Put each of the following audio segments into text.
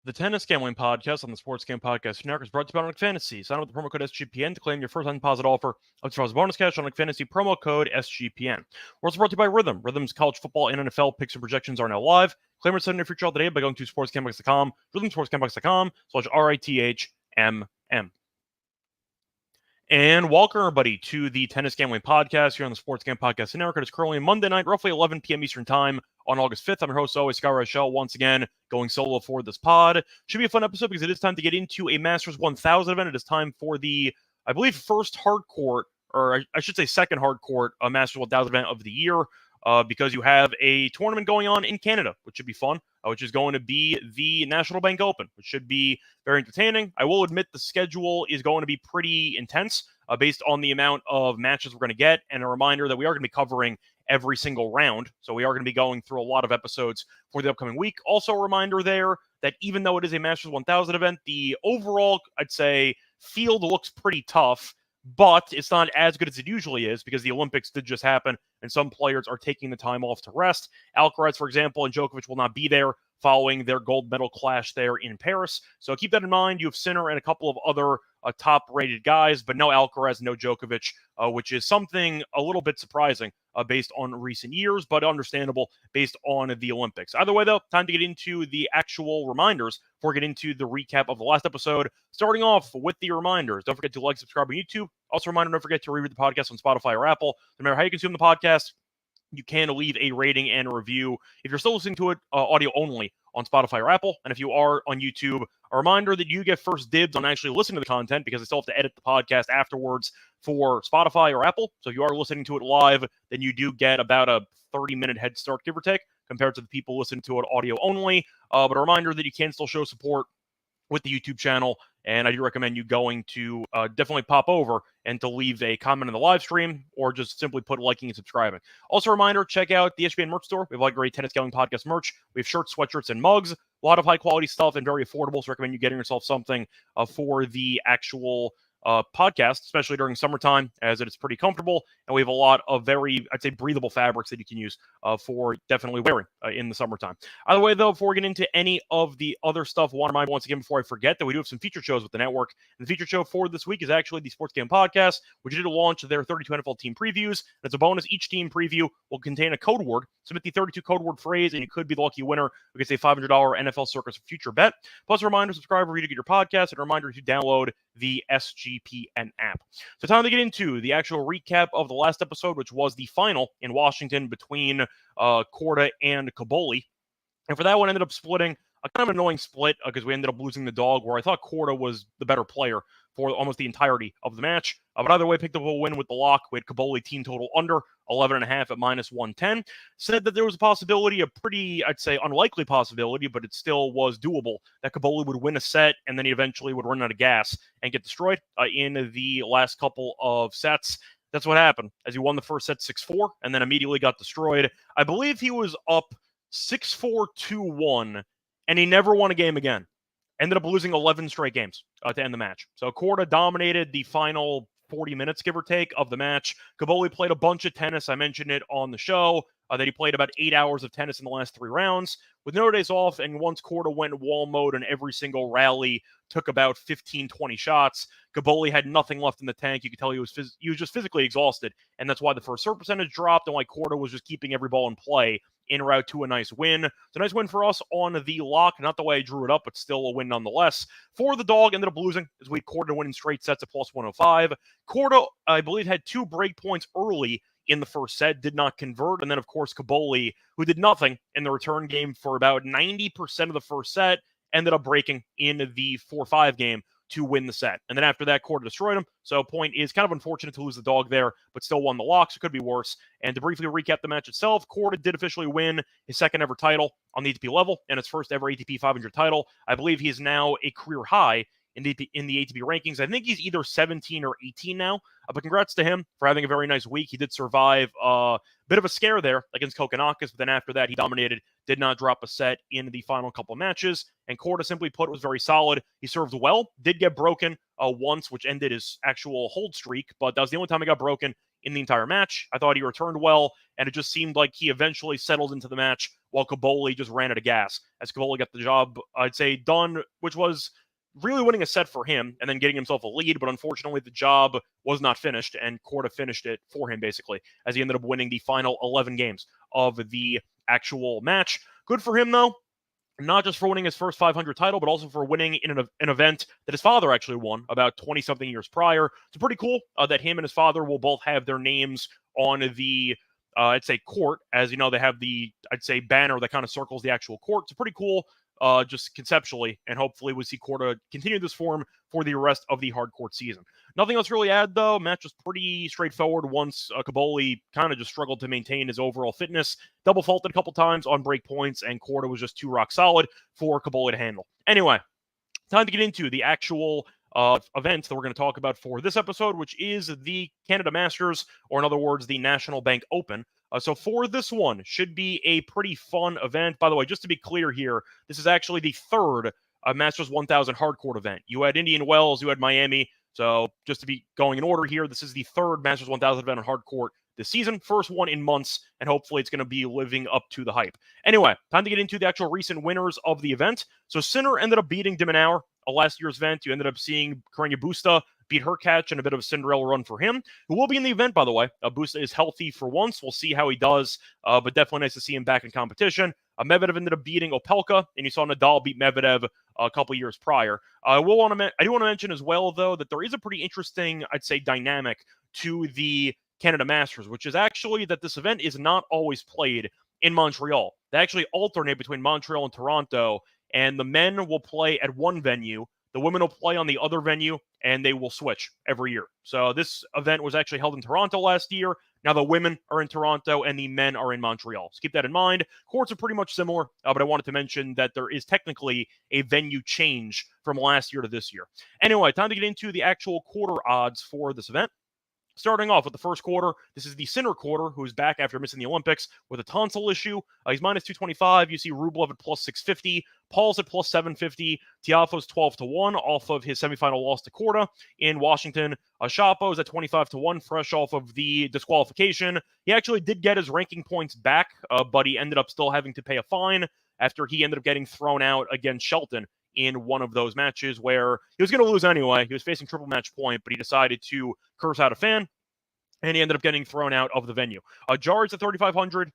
The Tennis Gambling Podcast on the Sports Game Podcast Network is brought to you by Onyx Fantasy. Sign up with the promo code SGPN to claim your first-time deposit offer of $2 bonus cash on Onyx Fantasy, promo code SGPN. We're also brought to you by Rhythm. Rhythm's college football and NFL picks and projections are now live. Claim your Sunday free trial today by going to sportsgamblings.com, rhythmsportsgamblings.com/RITHMM. And welcome, everybody, to the Tennis Gambling Podcast here on the Sports Game Podcast Network. It's currently Monday night, roughly 11 p.m. Eastern Time on August 5th. I'm your host, always, Scott Reichel, once again going solo for this pod. Should be a fun episode because it is time to get into a Masters 1000 event. It is time for the, I believe, first hard court, or I should say second hard court, Masters 1000 event of the year. Because you have a tournament going on in Canada, which should be fun, which is going to be the National Bank Open, which should be very entertaining. I will admit the schedule is going to be pretty intense based on the amount of matches we're going to get, and a reminder that we are going to be covering every single round, so we are going to be going through a lot of episodes for the upcoming week. Also a reminder there that even though it is a Masters 1000 event, the overall, I'd say, field looks pretty tough, but it's not as good as it usually is because the Olympics did just happen and some players are taking the time off to rest. Alcaraz, for example, and Djokovic will not be there following their gold medal clash there in Paris. So keep that in mind. You have Sinner and a couple of other top-rated guys, but no Alcaraz, no Djokovic, which is something a little bit surprising based on recent years, but understandable based on the Olympics. Either way, though, time to get into the actual reminders before we get into the recap of the last episode. Starting off with the reminders, don't forget to like, subscribe on YouTube. Also, reminder, don't forget to review the podcast on Spotify or Apple. No matter how you consume the podcast, you can leave a rating and a review if you're still listening to it audio only on Spotify or Apple. And if you are on YouTube, a reminder that you get first dibs on actually listening to the content because I still have to edit the podcast afterwards for Spotify or Apple. So if you are listening to it live, then you do get about a 30-minute head start, give or take, compared to the people listening to it audio only. But a reminder that you can still show support with the YouTube channel, and I do recommend you going to definitely pop over and to leave a comment in the live stream or just simply put liking and subscribing. Also a reminder, check out the SGPN merch store. We have a lot of great Tennis Gambling Podcast merch. We have shirts, sweatshirts, and mugs. A lot of high-quality stuff and very affordable, so I recommend you getting yourself something for the actual podcast, especially during summertime, as it is pretty comfortable, and we have a lot of very, I'd say, breathable fabrics that you can use for definitely wearing in the summertime. Either way, though, before we get into any of the other stuff, I want to remind once again before I forget that we do have some featured shows with the network. And the featured show for this week is actually the Sports Game Podcast, which did launch their 32 NFL team previews. And it's a bonus. Each team preview will contain a code word. Submit the 32 code word phrase, and you could be the lucky winner who gets a $500 NFL Circus future bet. Plus, a reminder, subscribe for you to get your podcast, and a reminder to download the SGPN app. So time to get into the actual recap of the last episode, which was the final in Washington between Korda and Caboli. And for that one, ended up splitting a kind of annoying split because we ended up losing the dog, where I thought Korda was the better player for almost the entirety of the match. But either way, picked up a win with the lock. We had Caboli team total under 11.5 at -110. Said that there was a possibility, a pretty, I'd say, unlikely possibility, but it still was doable, that Caboli would win a set and then he eventually would run out of gas and get destroyed in the last couple of sets. That's what happened, as he won the first set 6-4 and then immediately got destroyed. I believe he was up 6-4, 2-1, and he never won a game again. Ended up losing 11 straight games to end the match. So Korda dominated the final 40 minutes, give or take, of the match. Caboli played a bunch of tennis. I mentioned it on the show, that he played about 8 hours of tennis in the last 3 rounds. With no days off, and once Korda went wall mode and every single rally took about 15, 20 shots, Caboli had nothing left in the tank. You could tell he was just physically exhausted, and that's why the first serve percentage dropped and why Korda was just keeping every ball in play en route to a nice win. It's a nice win for us on the lock. Not the way I drew it up, but still a win nonetheless. For the dog, ended up losing as we had Korda winning straight sets at +105. Korda, I believe, had 2 break points early in the first set, did not convert. And then, of course, Caboli, who did nothing in the return game for about 90% of the first set, ended up breaking in the 4-5 game to win the set. And then after that, Korda destroyed him. So point is kind of unfortunate to lose the dog there, but still won the lock, so it could be worse. And to briefly recap the match itself, Korda did officially win his second ever title on the ATP level and his first ever ATP 500 title. I believe he is now a career high in the ATP rankings. I think he's either 17 or 18 now, but congrats to him for having a very nice week. He did survive a bit of a scare there against Kokkinakis, but then after that, he dominated, did not drop a set in the final couple of matches, and Korda, simply put, was very solid. He served well, did get broken once, which ended his actual hold streak, but that was the only time he got broken in the entire match. I thought he returned well, and it just seemed like he eventually settled into the match while Kaboli just ran out of gas. As Kaboli got the job, I'd say, done, which was really winning a set for him and then getting himself a lead, but unfortunately the job was not finished, and Korda finished it for him, basically, as he ended up winning the final 11 games of the actual match. Good for him, though. Not just for winning his first 500 title, but also for winning in an event that his father actually won about 20-something years prior. It's pretty cool that him and his father will both have their names on the, I'd say, court. As you know, they have the, I'd say, banner that kind of circles the actual court. It's pretty cool, just conceptually, and hopefully we'll see Korda continue this form for the rest of the hard court season. Nothing else really add, though. Match was pretty straightforward once Kaboli kind of just struggled to maintain his overall fitness. Double faulted a couple times on break points, and Korda was just too rock solid for Kaboli to handle. Anyway, time to get into the actual event that we're going to talk about for this episode, which is the Canada Masters, or in other words, the National Bank Open. So for this one, should be a pretty fun event. By the way, just to be clear here, this is actually the third Masters 1000 hardcourt event. You had Indian Wells, you had Miami. So just to be going in order here, this is the third Masters 1000 event on hardcourt this season. First one in months, and hopefully it's going to be living up to the hype. Anyway, time to get into the actual recent winners of the event. So Sinner ended up beating Dimanauer last year's event. You ended up seeing Carreño Busta beat Hurkacz and a bit of a Cinderella run for him, who will be in the event, by the way. Busta is healthy for once. We'll see how he does, but definitely nice to see him back in competition. Medvedev ended up beating Opelka, and you saw Nadal beat Medvedev a couple years prior. I do want to mention as well, though, that there is a pretty interesting, I'd say, dynamic to the Canada Masters, which is actually that this event is not always played in Montreal. They actually alternate between Montreal and Toronto, and the men will play at one venue, the women will play on the other venue, and they will switch every year. So this event was actually held in Toronto last year. Now the women are in Toronto and the men are in Montreal. So keep that in mind. Courts are pretty much similar, but I wanted to mention that there is technically a venue change from last year to this year. Anyway, time to get into the actual quarter odds for this event. Starting off with the first quarter, this is the Sinner quarter, who's back after missing the Olympics with a tonsil issue. He's minus 225. You see Rublev at plus 650. Paul's at plus 750. Tiafoe's 12-1 off of his semifinal loss to Korda in Washington. Shapo's at 25-1, fresh off of the disqualification. He actually did get his ranking points back, but he ended up still having to pay a fine after he ended up getting thrown out against Shelton in one of those matches where he was going to lose anyway. He was facing triple match point, but he decided to curse out a fan, and he ended up getting thrown out of the venue. Jared's at 3,500.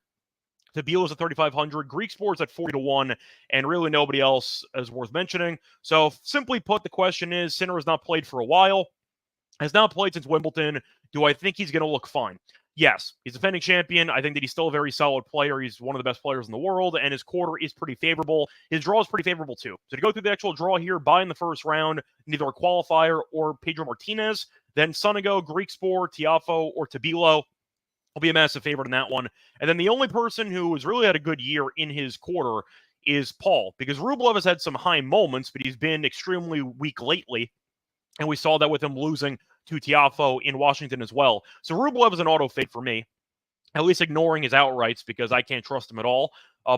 Tabila's at 3,500. Greek Sport's at 40-1, and really nobody else is worth mentioning. So simply put, the question is, Sinner has not played for a while, has not played since Wimbledon. Do I think he's going to look fine? Yes, he's defending champion. I think that he's still a very solid player. He's one of the best players in the world, and his quarter is pretty favorable. His draw is pretty favorable, too. So to go through the actual draw here, buy in the first round, neither a qualifier or Pedro Martinez, then Sonego, Greek Sport, Tiafoe, or Tabilo will be a massive favorite in that one. And then the only person who has really had a good year in his quarter is Paul, because Rublev has had some high moments, but he's been extremely weak lately, and we saw that with him losing to Tiafoe in Washington as well. So Rublev is an auto fade for me, at least ignoring his outrights because I can't trust him at all.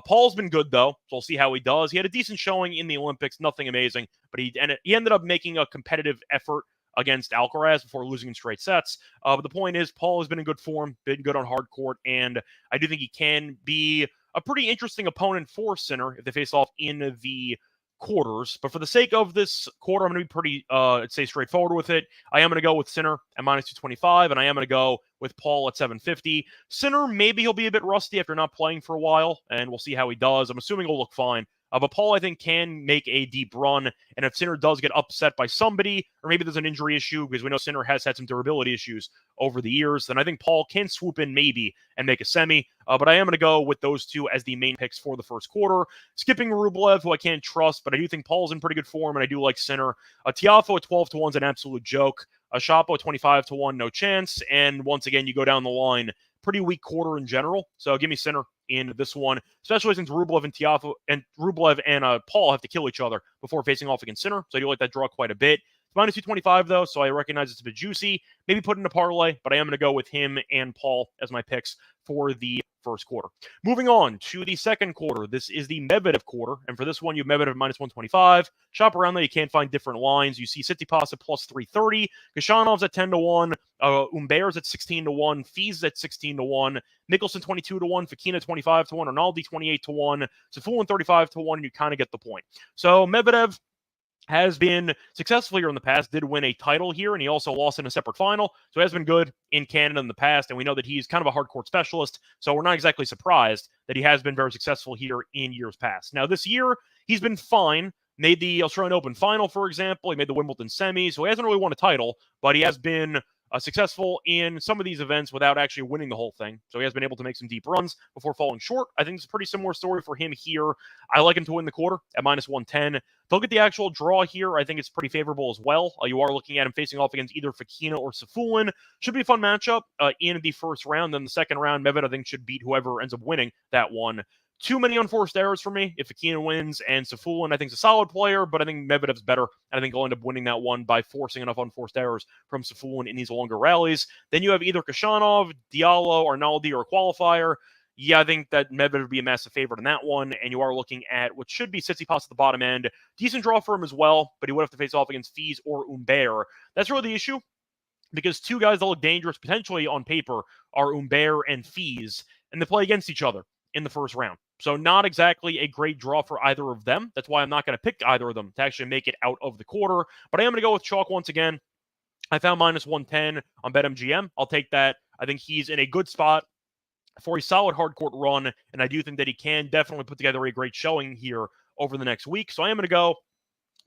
Paul's been good, though, so we'll see how he does. He had a decent showing in the Olympics, nothing amazing, but he ended up making a competitive effort against Alcaraz before losing in straight sets. But the point is, Paul has been in good form, been good on hard court, and I do think he can be a pretty interesting opponent for Sinner if they face off in the quarters. But for the sake of this quarter, I'm going to be pretty, I'd say, straightforward with it. I am going to go with Sinner at minus 225, and I am going to go with Paul at 750. Sinner, maybe he'll be a bit rusty after not playing for a while, and we'll see how he does. I'm assuming he'll look fine. But Paul, I think, can make a deep run. And if Sinner does get upset by somebody, or maybe there's an injury issue, because we know Sinner has had some durability issues over the years, then I think Paul can swoop in maybe and make a semi. But I am going to go with those two as the main picks for the first quarter. Skipping Rublev, who I can't trust, but I do think Paul's in pretty good form, and I do like Sinner. Tiafoe at 12-1 is an absolute joke. Shapo 25-1, no chance. And once again, you go down the line, pretty weak quarter in general. So give me Sinner in this one, especially since Rublev and Paul have to kill each other before facing off against Sinner. So I do like that draw quite a bit. It's minus 225 though, so I recognize it's a bit juicy. Maybe put in a parlay, but I am going to go with him and Paul as my picks for the first quarter. Moving on to the second quarter. This is the Medvedev quarter, and for this one, you have Medvedev minus 125. Shop around there, you can't find different lines. You see Tsitsipas at plus 330, Kashanov's at 10-1, Umber's at 16-1, Fees at 16-1, Mickelson 22-1, Fekina 25-1, Rinaldi 28-1, Safulin 35-1, and you kind of get the point. So Medvedev has been successful here in the past, did win a title here, and he also lost in a separate final. So he has been good in Canada in the past, and we know that he's kind of a hard court specialist, so we're not exactly surprised that he has been very successful here in years past. Now, this year, he's been fine. Made the Australian Open final, for example. He made the Wimbledon semi, so he hasn't really won a title, but he has been successful in some of these events without actually winning the whole thing. So he has been able to make some deep runs before falling short. I think it's a pretty similar story for him here. I like him to win the quarter at -110. Look at the actual draw here. I think it's pretty favorable as well. You are looking at him facing off against either Fekina or Safulin. Should be a fun matchup in the first round. Then the second round, Medvedev, I think, should beat whoever ends up winning that one. Too many unforced errors for me. If Fekina wins and Safulin, I think, is a solid player, but I think Medvedev's better. And I think he'll end up winning that one by forcing enough unforced errors from Safulin in these longer rallies. Then you have either Khachanov, Diallo, Arnaldi, or a qualifier. Yeah, I think that Medvedev would be a massive favorite in that one, and you are looking at what should be Tsitsipas at the bottom end. Decent draw for him as well, but he would have to face off against Fees or Umber. That's really the issue, because two guys that look dangerous potentially on paper are Umber and Fees, and they play against each other in the first round. So not exactly a great draw for either of them. That's why I'm not going to pick either of them to actually make it out of the quarter. But I am going to go with chalk once again. I found -110 on BetMGM. I'll take that. I think he's in a good spot for a solid hard court run, and I do think that he can definitely put together a great showing here over the next week. So I am going to go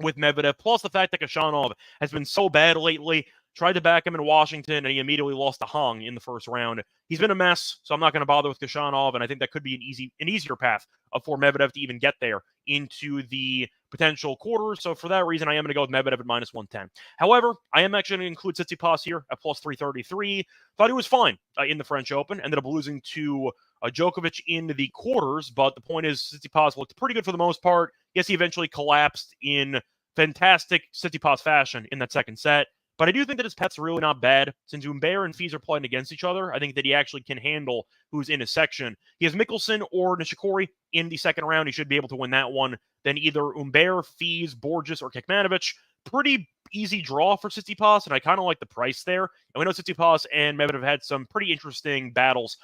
with Medvedev, plus the fact that Khachanov has been so bad lately. Tried to back him in Washington, and he immediately lost to Hong in the first round. He's been a mess, so I'm not going to bother with Khachanov, and I think that could be an easier path for Medvedev to even get there into the potential quarters. So for that reason, I am going to go with Medvedev at -110. However, I am actually going to include Tsitsipas here at +333. Thought he was fine in the French Open. Ended up losing to Djokovic in the quarters, but the point is Tsitsipas looked pretty good for the most part. Yes, he eventually collapsed in fantastic Tsitsipas fashion in that second set. But I do think that his pet's really not bad. Since Umber and Fees are playing against each other, I think that he actually can handle who's in his section. He has Mickelson or Nishikori in the second round. He should be able to win that one. Then either Umber, Fees, Borges, or Kekmanovic. Pretty easy draw for Tsitsipas, and I kind of like the price there. And we know Tsitsipas and Medvedev have had some pretty interesting battles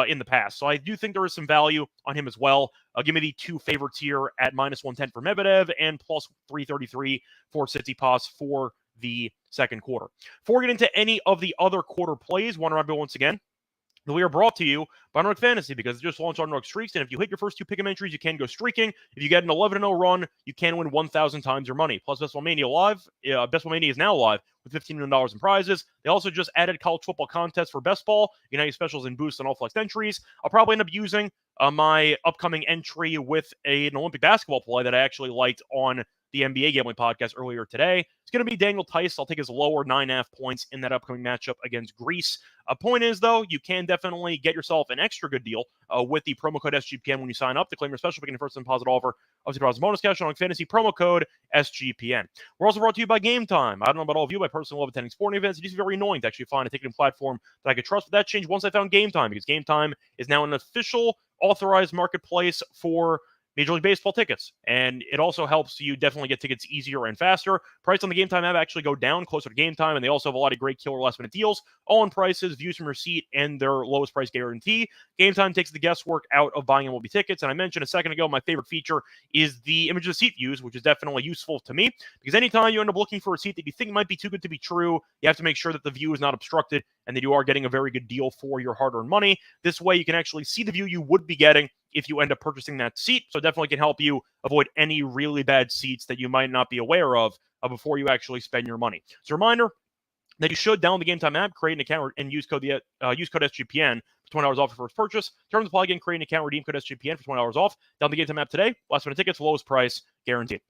in the past. So I do think there is some value on him as well. Give me the two favorites here at -110 for Medvedev and +333 for Tsitsipas for the second quarter. Before we get into any of the other quarter plays, want to remind you once again that we are brought to you by Underdog Fantasy, because it just launched Underdog Streaks, and if you hit your first two pick'em entries, you can go streaking. If you get an 11-0 run, you can win 1,000 times your money. Plus, Best Ball Mania is now live with $15 million in prizes. They also just added college football contests for Best Ball. You can have specials and boosts on all flex entries. I'll probably end up using my upcoming entry with an Olympic basketball play that I actually liked on the NBA Gambling Podcast earlier today. It's going to be Daniel Tice. I'll take his lower 9.5 points in that upcoming matchup against Greece. Point is, though, you can definitely get yourself an extra good deal with the promo code SGPN when you sign up to claim your special pick and first deposit offer of $2 bonus cash on fantasy. Promo code SGPN. We're also brought to you by Game Time. I don't know about all of you, but I personally love attending sporting events. It used to be very annoying to actually find a ticketing platform that I could trust, but that changed once I found Game Time, because Game Time is now an official authorized marketplace for Major League Baseball tickets, and it also helps you definitely get tickets easier and faster. Price on the Game Time app actually go down closer to game time, and they also have a lot of great killer last-minute deals, all in prices, views from your seat, and their lowest price guarantee. Game Time takes the guesswork out of buying MLB tickets, and I mentioned a second ago my favorite feature is the image of the seat views, which is definitely useful to me, because anytime you end up looking for a seat that you think might be too good to be true, you have to make sure that the view is not obstructed and that you are getting a very good deal for your hard-earned money. This way, you can actually see the view you would be getting if you end up purchasing that seat. So definitely can help you avoid any really bad seats that you might not be aware of before you actually spend your money. So a reminder that you should download the Game Time app, create an account, and use code SGPN for $20 off your first purchase. Terms apply. Again, create an account, redeem code SGPN for $20 off. Download the Game Time app today. Last minute tickets, lowest price guaranteed.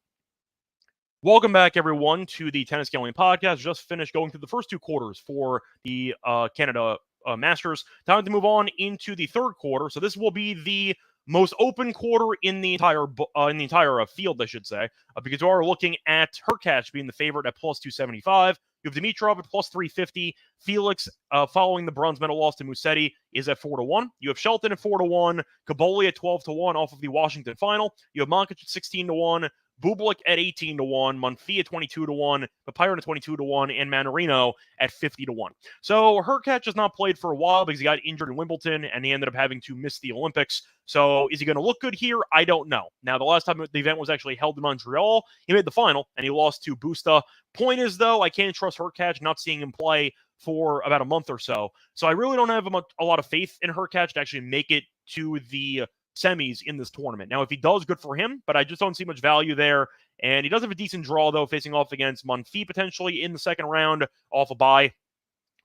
Welcome back, everyone, to the Tennis Gambling Podcast. Just finished going through the first two quarters for the Canada Masters. Time to move on into the third quarter. So this will be the most open quarter in the entire field, I should say, because we are looking at Hurkacz being the favorite at +275. You have Dimitrov at +350. Felix, following the bronze medal loss to Musetti, is at 4-1. You have Shelton at 4-1. Caboli at 12-1 off of the Washington final. You have Monkic at 16-1. Bublik at 18-1, Monfils at 22-1, Papyron at 22-1, and Mannarino at 50-1. So Hurkacz has not played for a while because he got injured in Wimbledon and he ended up having to miss the Olympics. So is he going to look good here? I don't know. Now, the last time the event was actually held in Montreal, he made the final and he lost to Busta. Point is, though, I can't trust Hurkacz, not seeing him play for about a month or so. So I really don't have a lot of faith in Hurkacz to actually make it to the semis in this tournament. Now, if he does, good for him, but I just don't see much value there. And he does have a decent draw, though, facing off against Monfils potentially in the second round off a bye.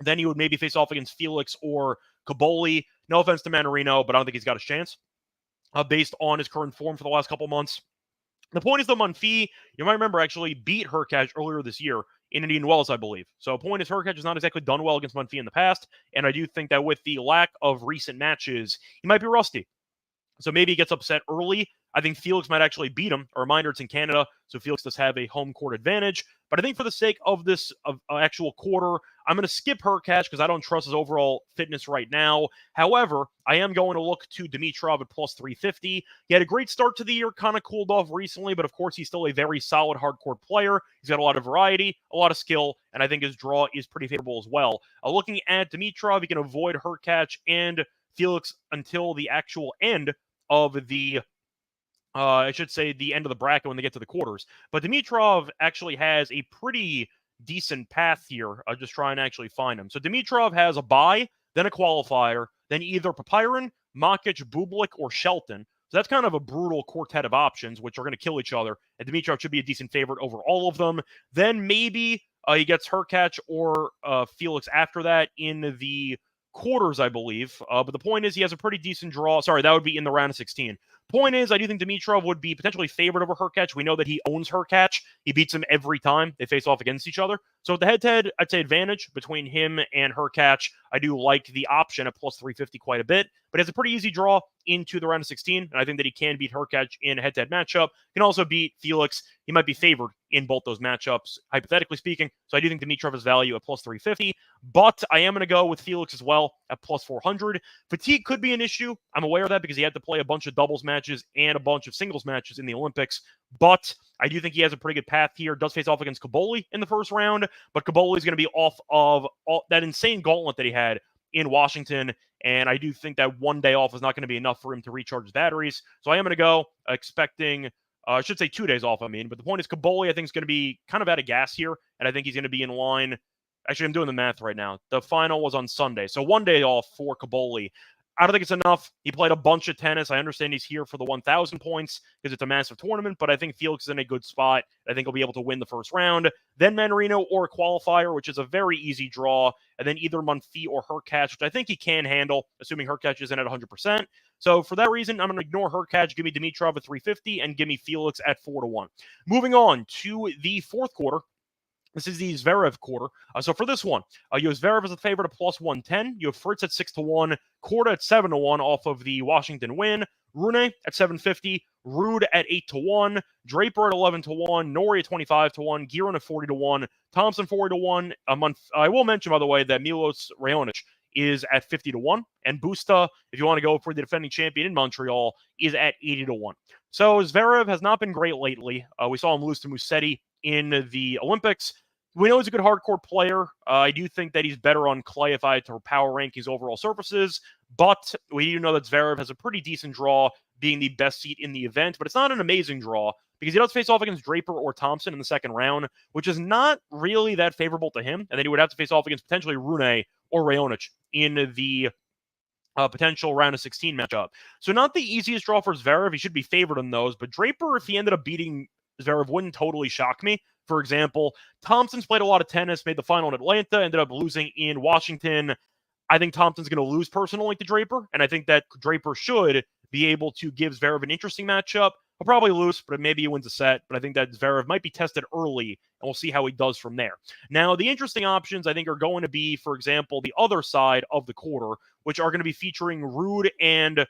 Then he would maybe face off against Felix or Caboli. No offense to Mannarino, but I don't think he's got a chance based on his current form for the last couple months. The point is, the Monfils, you might remember, actually beat Hurkacz earlier this year in Indian Wells, I believe. So point is, Hurkacz has not exactly done well against Monfils in the past, and I do think that with the lack of recent matches, he might be rusty. So maybe he gets upset early. I think Felix might actually beat him. A reminder, it's in Canada, so Felix does have a home court advantage. But I think for the sake of this actual quarter, I'm going to skip Hurkacz because I don't trust his overall fitness right now. However, I am going to look to Dimitrov at plus 350. He had a great start to the year, kind of cooled off recently, but of course he's still a very solid hardcourt player. He's got a lot of variety, a lot of skill, and I think his draw is pretty favorable as well. Looking at Dimitrov, he can avoid Hurkacz and Felix until the actual end of the I should say the end of the bracket when they get to the quarters. But Dimitrov actually has a pretty decent path here. I'll just try and actually find him. So Dimitrov has a bye, then a qualifier, then either Papyron, Makic, Bublik, or Shelton. So that's kind of a brutal quartet of options, which are going to kill each other. And Dimitrov should be a decent favorite over all of them. Then maybe he gets Hurkacz or Felix after that in the quarters, I believe. But the point is he has a pretty decent draw. Sorry, that would be in the round of 16. Point is, I do think Dimitrov would be potentially favored over Hurkacz. We know that he owns Hurkacz. He beats him every time they face off against each other. So the head-to-head, I'd say advantage between him and Hurkacz. I do like the option at plus 350 quite a bit, but it's a pretty easy draw into the round of 16, and I think that he can beat Hurkacz in a head-to-head matchup. He can also beat Felix. He might be favored in both those matchups, hypothetically speaking. So I do think Dimitrov has value at plus 350, but I am going to go with Felix as well at plus 400. Fatigue could be an issue. I'm aware of that because he had to play a bunch of doubles matches and a bunch of singles matches in the Olympics, but I do think he has a pretty good path here. Does face off against Caboli in the first round, but Caboli is going to be off of that insane gauntlet that he had in Washington, and I do think that one day off is not going to be enough for him to recharge his batteries. So I am going to go expecting, I should say 2 days off, but the point is Caboli, I think, is going to be kind of out of gas here, and I think he's going to be in line. Actually, I'm doing the math right now. The final was on Sunday, so 1 day off for Caboli. I don't think it's enough. He played a bunch of tennis. I understand he's here for the 1,000 points because it's a massive tournament, but I think Felix is in a good spot. I think he'll be able to win the first round. Then Mannarino or a qualifier, which is a very easy draw, and then either Monfils or Hurkacz, which I think he can handle, assuming Hurkacz isn't at 100%. So for that reason, I'm going to ignore Hurkacz, give me Dimitrov at 350, and give me Felix at 4-1. Moving on to the fourth quarter. This is the Zverev quarter. So for this one, you have Zverev as a favorite at plus 110. You have Fritz at 6-1, Korda at 7-1 off of the Washington win, Rune at 750, Ruud at 8-1, Draper at 11-1, Norrie at 25-1, Giron at 40-1, Thompson 40-1. I will mention, by the way, that Milos Raonic is at 50-1, and Busta, if you want to go for the defending champion in Montreal, is at 80-1. So Zverev has not been great lately. We saw him lose to Musetti in the Olympics. We know he's a good hardcourt player. I do think that he's better on clay if I had to power rank his overall surfaces, but we do know that Zverev has a pretty decent draw, being the best seat in the event, but it's not an amazing draw because he does face off against Draper or Thompson in the second round, which is not really that favorable to him, and then he would have to face off against potentially Rune or Raonic in the potential round of 16 matchup. So not the easiest draw for Zverev. He should be favored in those, but Draper, if he ended up beating Zverev, wouldn't totally shock me. For example, Thompson's played a lot of tennis, made the final in Atlanta, ended up losing in Washington. I think Thompson's going to lose personally to Draper, and I think that Draper should be able to give Zverev an interesting matchup. He'll probably lose, but maybe he wins a set. But I think that Zverev might be tested early, and we'll see how he does from there. Now, the interesting options, I think, are going to be, for example, the other side of the quarter, which are going to be featuring Ruud and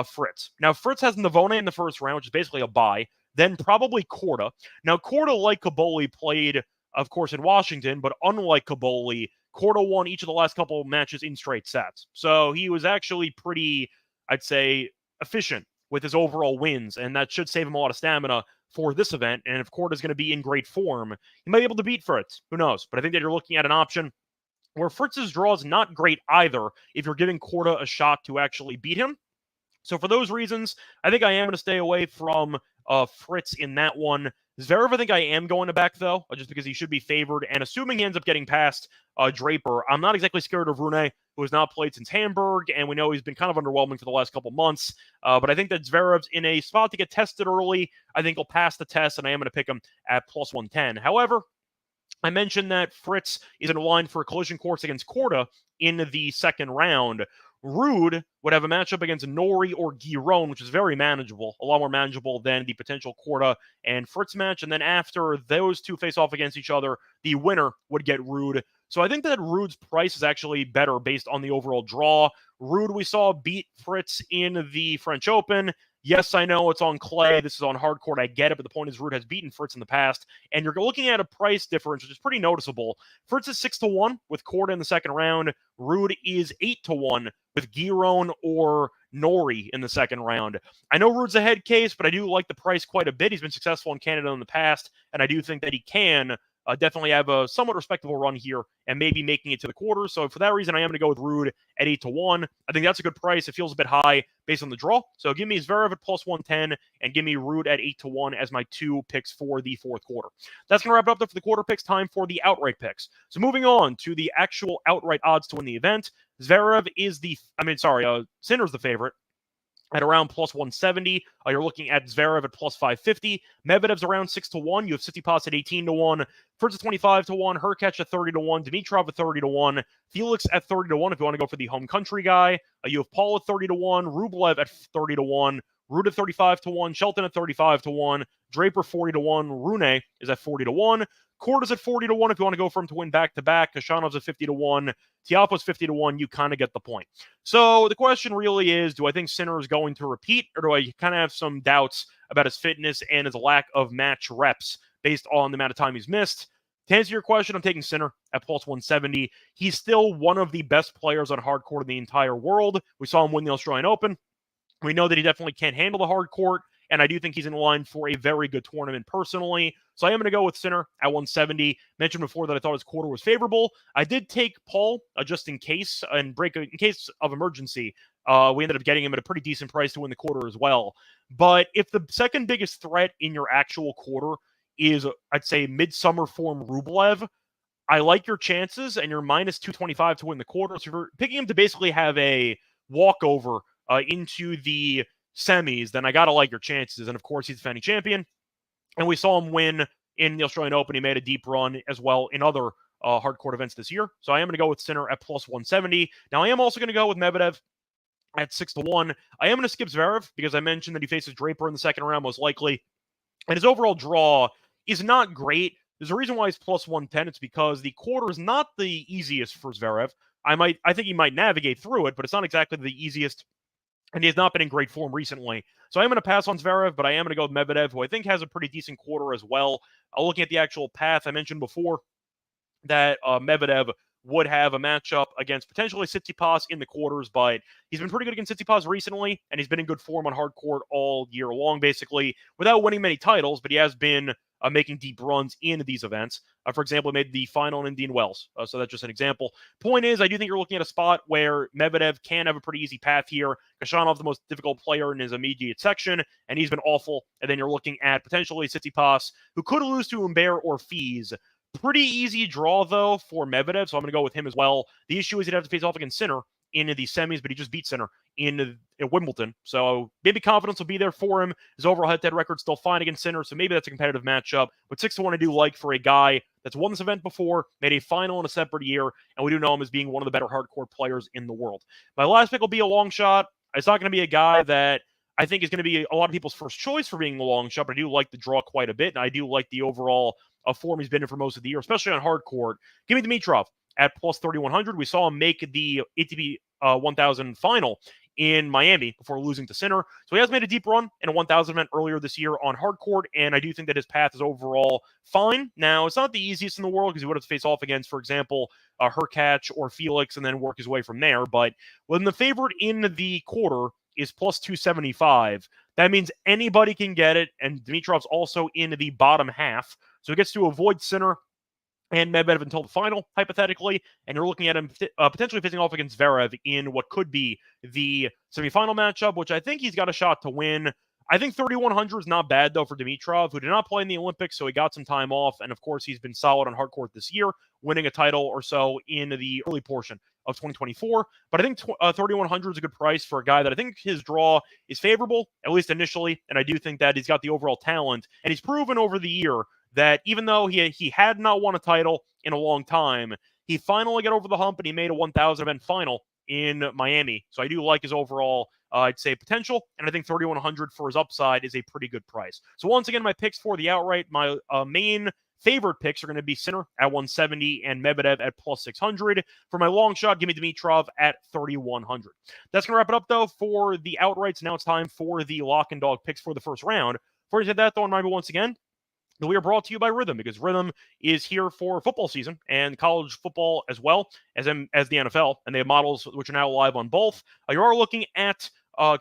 Fritz. Now, Fritz has Navone in the first round, which is basically a bye. Then probably Korda. Now, Korda, like Caboli, played, of course, in Washington, but unlike Caboli, Korda won each of the last couple of matches in straight sets. So he was actually pretty, I'd say, efficient with his overall wins, and that should save him a lot of stamina for this event. And if Korda is going to be in great form, he might be able to beat Fritz. Who knows? But I think that you're looking at an option where Fritz's draw is not great either if you're giving Korda a shot to actually beat him. So for those reasons, I think I am going to stay away from Fritz in that one. Zverev, I think I am going to back, though, just because he should be favored. And assuming he ends up getting past Draper, I'm not exactly scared of Rune, who has not played since Hamburg, and we know he's been kind of underwhelming for the last couple months. But I think that Zverev's in a spot to get tested early. I think he'll pass the test, and I am going to pick him at plus 110. However, I mentioned that Fritz is in a line for a collision course against Korda in the second round. Ruud would have a matchup against Norrie or Giron, which is very manageable, a lot more manageable than the potential Korda and Fritz match. And then after those two face off against each other, the winner would get Ruud. So I think that Ruud's price is actually better based on the overall draw. Ruud, we saw beat Fritz in the French Open. Yes, I know it's on clay. This is on hard court. I get it. But the point is Ruud has beaten Fritz in the past. And you're looking at a price difference, which is pretty noticeable. Fritz is 6-1 with Korda in the second round. Ruud is 8-1 with Giron or Norrie in the second round. I know Ruud's a head case, but I do like the price quite a bit. He's been successful in Canada in the past. And I do think that he can definitely have a somewhat respectable run here and maybe making it to the quarters. So for that reason, I am going to go with Ruud at 8-1. I think that's a good price. It feels a bit high based on the draw. So give me Zverev at plus 110 and give me Ruud at 8-1 as my two picks for the fourth quarter. That's going to wrap it up for the quarter picks. Time for the outright picks. So moving on to the actual outright odds to win the event. Zverev is Sinner's the favorite at around plus 170. You're looking at Zverev at plus 550. Medvedev's around 6-1. You have Tsitsipas at 18-1. Fritz at 25-1. Hurkacz at 30-1. Dimitrov at 30-1. Felix at 30-1 if you want to go for the home country guy. You have Paul at 30-1. Rublev at 30-1. Ruud at 35-1. Shelton at 35-1. Draper 40-1. Rune is at 40-1. Korda's at 40-1 if you want to go for him to win back-to-back. Kashanov's at 50-1. Tiafoe's 50-1. You kind of get the point. So the question really is, do I think Sinner is going to repeat, or do I kind of have some doubts about his fitness and his lack of match reps based on the amount of time he's missed? To answer your question, I'm taking Sinner at plus 170. He's still one of the best players on hard court in the entire world. We saw him win the Australian Open. We know that he definitely can't handle the hard court, and I do think he's in line for a very good tournament personally. So I am going to go with Sinner at 170. Mentioned before that I thought his quarter was favorable. I did take Paul just in case, in case of emergency. We ended up getting him at a pretty decent price to win the quarter as well. But if the second biggest threat in your actual quarter is, I'd say, midsummer form Rublev, I like your chances, and you're minus 225 to win the quarter. So if you're picking him to basically have a walkover into the semis, then I got to like your chances. And of course, he's defending champion. And we saw him win in the Australian Open. He made a deep run as well in other hard court events this year. So I am going to go with Sinner at plus 170. Now, I am also going to go with Medvedev at 6-1. I am going to skip Zverev because I mentioned that he faces Draper in the second round most likely. And his overall draw is not great. There's a reason why he's plus 110. It's because the quarter is not the easiest for Zverev. I think he might navigate through it, but it's not exactly the easiest. And he has not been in great form recently. So I am going to pass on Zverev, but I am going to go with Medvedev, who I think has a pretty decent quarter as well. Looking at the actual path, I mentioned before that Medvedev would have a matchup against potentially Tsitsipas in the quarters, but he's been pretty good against Tsitsipas recently, and he's been in good form on hard court all year long, basically, without winning many titles, but he has been making deep runs in these events. For example, he made the final in Indian Wells. So that's just an example. Point is, I do think you're looking at a spot where Medvedev can have a pretty easy path here. Kashanov, the most difficult player in his immediate section, and he's been awful. And then you're looking at potentially Tsitsipas, who could lose to Humbert or Fees. Pretty easy draw, though, for Medvedev, so I'm going to go with him as well. The issue is he'd have to face off against Sinner in the semis, but he just beat Sinner in Wimbledon. So maybe confidence will be there for him. His overall head-to-head record's still fine against Sinner, so maybe that's a competitive matchup. But 6-1 I do like for a guy that's won this event before, made a final in a separate year, and we do know him as being one of the better hardcourt players in the world. My last pick will be a long shot. It's not going to be a guy that I think is going to be a lot of people's first choice for being the long shot, but I do like the draw quite a bit, and I do like the overall form he's been in for most of the year, especially on hard court. Give me Dimitrov at plus 3,100. We saw him make the ATP 1000 final in Miami before losing to Sinner. So he has made a deep run in a 1000 event earlier this year on hard court, and I do think that his path is overall fine. Now, it's not the easiest in the world because he would have to face off against, for example, Hurkacz or Felix and then work his way from there. But when the favorite in the quarter is plus 275. That means anybody can get it, and Dimitrov's also in the bottom half. So he gets to avoid Sinner and Medvedev until the final, hypothetically, and you're looking at him potentially facing off against Zverev in what could be the semifinal matchup, which I think he's got a shot to win. I think 3,100 is not bad, though, for Dimitrov, who did not play in the Olympics, so he got some time off, and of course, he's been solid on hard court this year, winning a title or so in the early portion of 2024. But I think 3,100 is a good price for a guy that I think his draw is favorable, at least initially, and I do think that he's got the overall talent, and he's proven over the year that even though he had not won a title in a long time, he finally got over the hump and he made a 1,000 event final in Miami. So I do like his overall, I'd say, potential, and I think 3,100 for his upside is a pretty good price. So once again, my picks for the outright, my main favorite picks are going to be Sinner at 170 and Medvedev at plus 600. For my long shot, give me Dimitrov at 3,100. That's going to wrap it up, though, for the outrights. Now it's time for the lock and dog picks for the first round. Before we get that, though, remember once again, we are brought to you by Rhythm, because Rhythm is here for football season and college football as well as the NFL, and they have models which are now live on both. You are looking at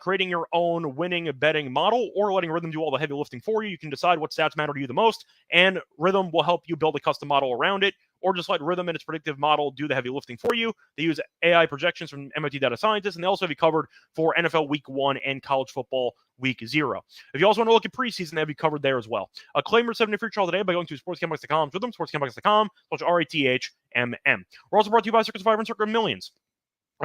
creating your own winning betting model or letting Rhythm do all the heavy lifting for you. You can decide what stats matter to you the most, and Rhythm will help you build a custom model around it, or just let Rhythm and its predictive model do the heavy lifting for you. They use AI projections from MIT data scientists, and they also have you covered for NFL Week 1 and college football Week 0. If you also want to look at preseason, they have you covered there as well. Claim your 7-day free trial today by going to sportsgamblers.com. Rhythm, sportsgamblers.com/RATHMM. We're also brought to you by Circuit Survivor and Circuit Millions.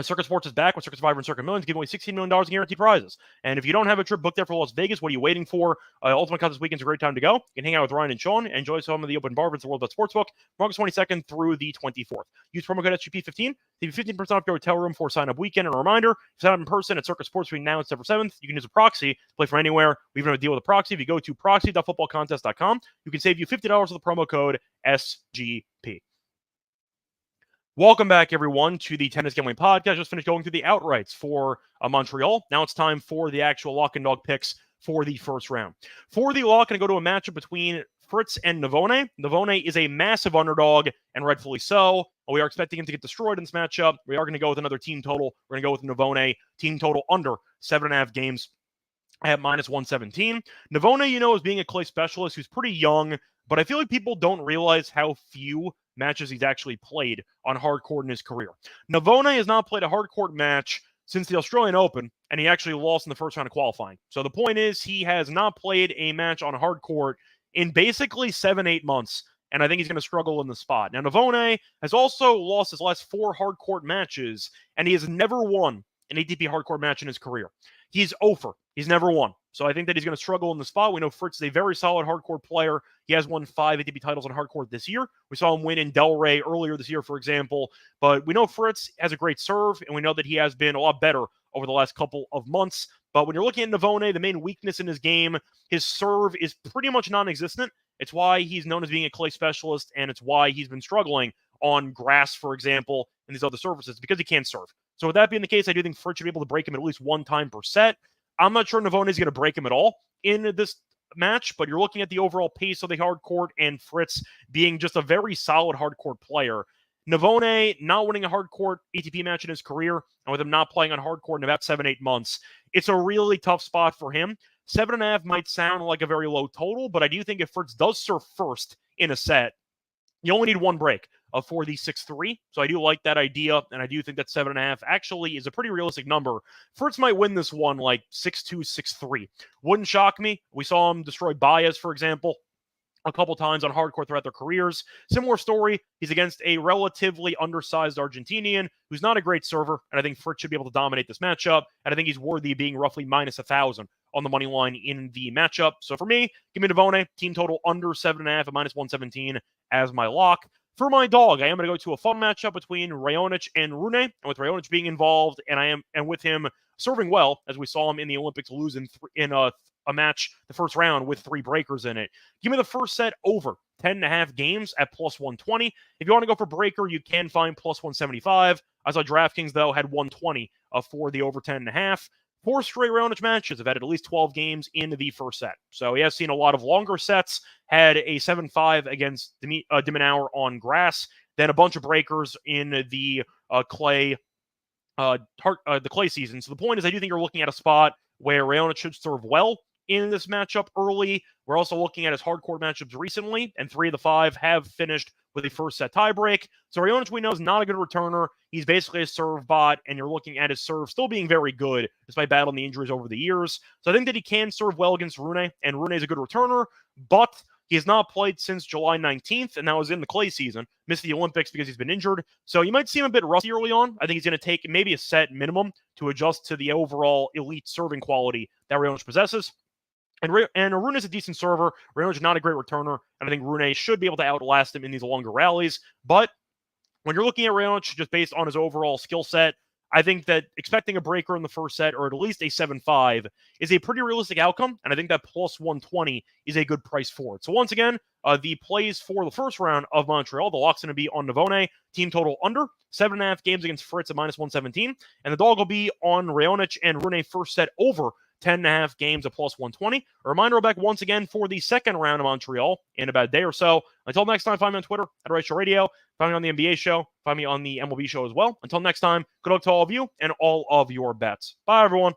Circuit Sports is back with Circuit Survivor and Circuit Millions, giving away $16 million in guaranteed prizes. And if you don't have a trip booked there for Las Vegas, what are you waiting for? Ultimate Cup this weekend's a great time to go. You can hang out with Ryan and Sean and enjoy some of the open bar events at the World Bet Sportsbook from August 22nd through the 24th. Use promo code SGP15 to give you 15% off your hotel room for sign-up weekend. And a reminder, if you sign up in person at Circuit Sports between now and December 7th, you can use a proxy to play from anywhere. We even have a deal with a proxy. If you go to proxy.footballcontest.com, you can save you $50 with the promo code SGP. Welcome back, everyone, to the Tennis Gambling Podcast. Just finished going through the outrights for Montreal. Now it's time for the actual lock and dog picks for the first round. For the lock, I'm going to go to a matchup between Fritz and Navone. Navone is a massive underdog, and rightfully so. We are expecting him to get destroyed in this matchup. We are going to go with another team total. We're going to go with Navone, team total under 7.5 games at minus 117. Navone, is being a clay specialist who's pretty young, but I feel like people don't realize how few matches he's actually played on hard court in his career. Navone has not played a hard court match since the Australian Open, and he actually lost in the first round of qualifying. So the point is, he has not played a match on hard court in basically 7-8 months, and I think he's going to struggle in the spot. Now, Navone has also lost his last 4 hard court matches, and he has never won an ATP hard court match in his career. He's 0 He's never won. So I think that he's going to struggle in the spot. We know Fritz is a very solid hardcourt player. He has won 5 ATP titles on hardcourt this year. We saw him win in Delray earlier this year, for example. But we know Fritz has a great serve, and we know that he has been a lot better over the last couple of months. But when you're looking at Navone, the main weakness in his game, his serve is pretty much non-existent. It's why he's known as being a clay specialist, and it's why he's been struggling on grass, for example, and these other surfaces, because he can't serve. So with that being the case, I do think Fritz should be able to break him at least one time per set. I'm not sure Navone is going to break him at all in this match, but you're looking at the overall pace of the hard court and Fritz being just a very solid hard court player. Navone not winning a hard court ATP match in his career, and with him not playing on hard court in about 7-8 months, it's a really tough spot for him. 7.5 might sound like a very low total, but I do think if Fritz does serve first in a set, you only need one break for the 6-3. So I do like that idea, and I do think that 7.5 actually is a pretty realistic number. Fritz might win this one like 6-2, 6-3. Wouldn't shock me. We saw him destroy Baez, for example, a couple times on hardcourt throughout their careers. Similar story. He's against a relatively undersized Argentinian who's not a great server, and I think Fritz should be able to dominate this matchup, and I think he's worthy of being roughly minus 1,000 on the money line in the matchup. So for me, give me Navone, team total under 7.5 at minus 117 as my lock. For my dog, I am going to go to a fun matchup between Raonic and Rune, and with Raonic being involved, and with him serving well, as we saw him in the Olympics lose in a match, the first round, with 3 breakers in it. Give me the first set over 10.5 games at plus 120. If you want to go for breaker, you can find plus 175. I saw DraftKings, though, had 120 for the over 10.5. 4 straight Raonic matches have had at least 12 games in the first set. So he has seen a lot of longer sets, had a 7-5 against de Minaur on grass, then a bunch of breakers in the clay the clay season. So the point is, I do think you're looking at a spot where Raonic should serve well in this matchup early. We're also looking at his hardcore matchups recently, and 3 of the 5 have finished with a first set tiebreak. So Raonic, we know, is not a good returner. He's basically a serve bot, and you're looking at his serve still being very good despite battling the injuries over the years. So I think that he can serve well against Rune, and Rune is a good returner, but he has not played since July 19th, and that was in the clay season. Missed the Olympics because he's been injured. So you might see him a bit rusty early on. I think he's going to take maybe a set minimum to adjust to the overall elite serving quality that Raonic possesses. And Rune is a decent server. Raonic is not a great returner, and I think Rune should be able to outlast him in these longer rallies. But when you're looking at Raonic just based on his overall skill set, I think that expecting a breaker in the first set or at least a 7-5 is a pretty realistic outcome, and I think that plus 120 is a good price for it. So once again, the plays for the first round of Montreal, the lock's going to be on Navone, team total under 7.5 games against Fritz at minus 117, and the dog will be on Raonic and Rune first set over 10.5 games at plus 120. A reminder, back once again for the second round of Montreal in about a day or so. Until next time, find me on Twitter at Reichel Radio. Find me on the NBA show. Find me on the MLB show as well. Until next time, good luck to all of you and all of your bets. Bye, everyone.